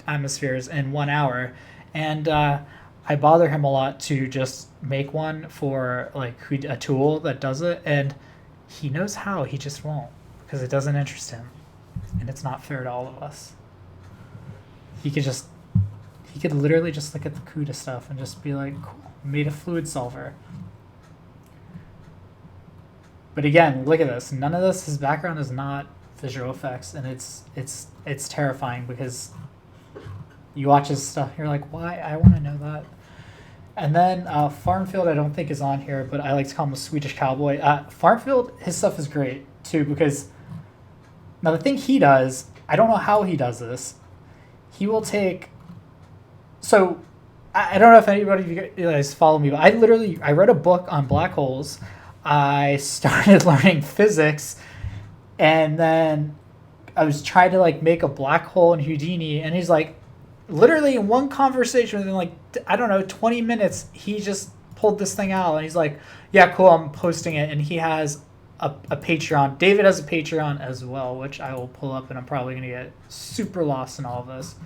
atmospheres in 1 hour. And I bother him a lot to just make one for like a tool that does it. And he knows how, he just won't because it doesn't interest him. And it's not fair to all of us. He could literally just look at the CUDA stuff and just be like, cool, made a fluid solver. But again, look at this. None of this, his background is not visual effects, and it's terrifying because you watch his stuff, you're like, why? I want to know that. And then Farmfield, I don't think is on here, but I like to call him a Swedish cowboy. Farmfield, his stuff is great too because now the thing he does, I don't know how he does this. He will take. So I don't know if anybody of you guys follow me, but I read a book on black holes. I started learning physics, and then I was trying to like make a black hole in Houdini, and he's like, literally in one conversation within like, I don't know, 20 minutes, he just pulled this thing out, and he's like, yeah, cool, I'm posting it. And he has a Patreon. David has a Patreon as well, which I will pull up, and I'm probably going to get super lost in all of this.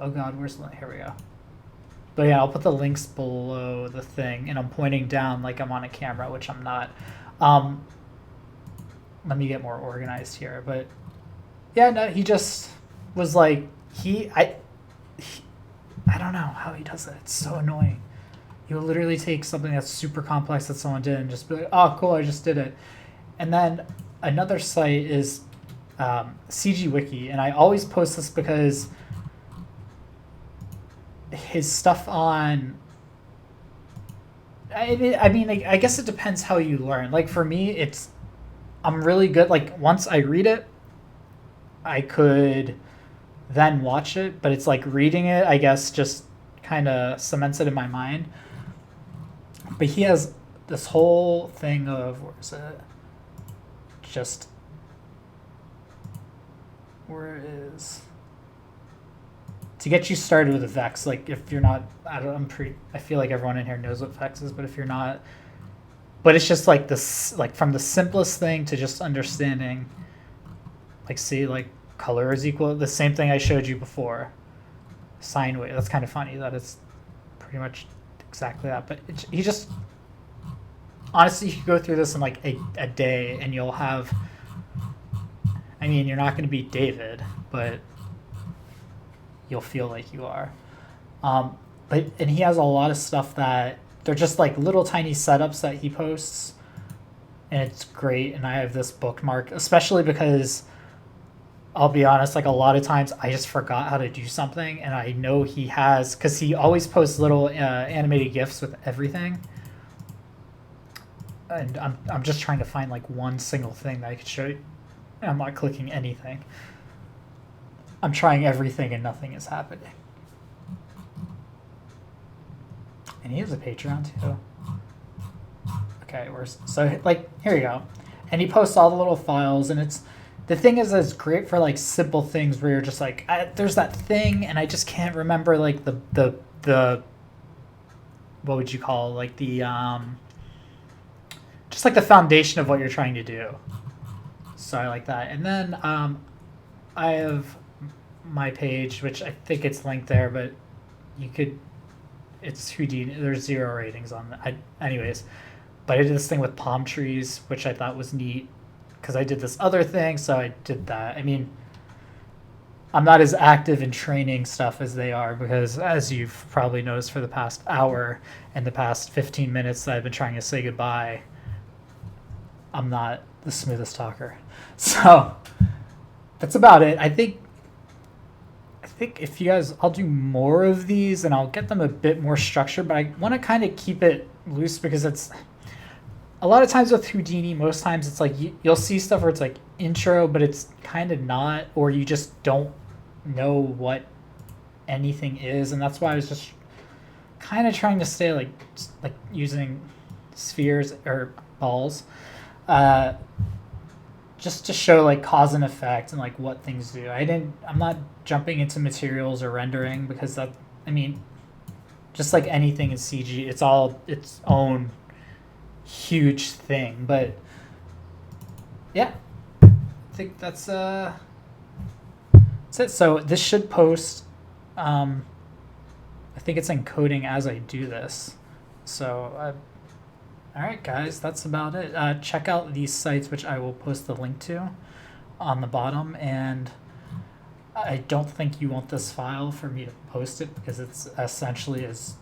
Oh God, where's the link? Here we go. But yeah, I'll put the links below the thing, and I'm pointing down like I'm on a camera, which I'm not. Let me get more organized here. But yeah, no, he just was like, I don't know how he does it. It's so annoying. He'll literally take something that's super complex that someone did and just be like, oh, cool, I just did it. And then another site is CG Wiki, and I always post this because his stuff on, I mean, I guess it depends how you learn. Like for me, I'm really good. Like once I read it, I could then watch it, but it's like reading it, I guess, just kind of cements it in my mind. But he has this whole thing of, where is it? Just, where is, to get you started with Vex. Like if you're not, I feel like everyone in here knows what Vex is, but if you're not, but it's just like this, like from the simplest thing to just understanding, like see, like color is equal, the same thing I showed you before, sine wave. That's kind of funny that it's pretty much exactly that, but he just, honestly, you could go through this in like a day and you'll have, I mean, you're not going to beat David, but you'll feel like you are. And he has a lot of stuff that they're just like little tiny setups that he posts, and it's great. And I have this bookmark, especially because I'll be honest, like a lot of times I just forgot how to do something, and I know he has, because he always posts little animated GIFs with everything. And I'm just trying to find like one single thing that I could show you. I'm not clicking anything. I'm trying everything and nothing is happening. And he has a Patreon too. Okay, so like, here you go. And he posts all the little files, and the thing is, it's great for like simple things where you're just like, there's that thing and I just can't remember like the what would you call, like the just like the foundation of what you're trying to do. So I like that. And then I have my page, which I think it's linked there, but you could, it's Houdini. There's 0 ratings on that. Anyways, but I did this thing with palm trees, which I thought was neat because I did this other thing, so I did that. I mean, I'm not as active in training stuff as they are because, as you've probably noticed for the past hour and the past 15 minutes that I've been trying to say goodbye, I'm not the smoothest talker. So that's about it. I think if you guys, I'll do more of these and I'll get them a bit more structured, but I want to kind of keep it loose because it's a lot of times with Houdini, most times it's like you'll see stuff where it's like intro, but it's kind of not, or you just don't know what anything is. And that's why I was just kind of trying to stay like using spheres or balls, just to show like cause and effect and like what things do. I'm not jumping into materials or rendering because that, I mean, just like anything in CG, it's all its own huge thing. But yeah, I think that's it. So this should post, I think it's encoding as I do this. So all right, guys, that's about it. Check out these sites, which I will post the link to on the bottom. And I don't think you want this file for me to post it because it's essentially as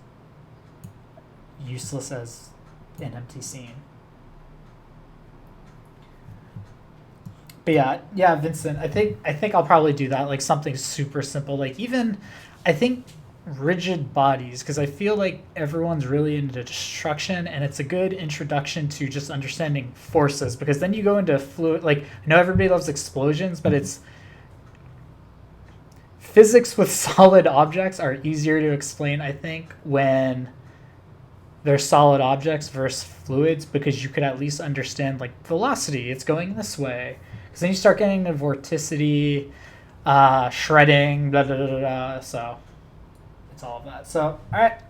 useless as an empty scene. But yeah, Vincent, I think I'll probably do that, like something super simple, like even I think rigid bodies, because I feel like everyone's really into destruction and it's a good introduction to just understanding forces, because then you go into fluid, like I know everybody loves explosions, but it's physics with solid objects are easier to explain, I think, when they're solid objects versus fluids, because you could at least understand like velocity, it's going this way, because then you start getting the vorticity, shredding, blah, blah, blah, blah, so it's all of that. So, all right,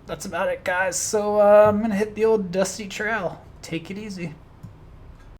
that's about it, guys. So I'm going to hit the old dusty trail. Take it easy.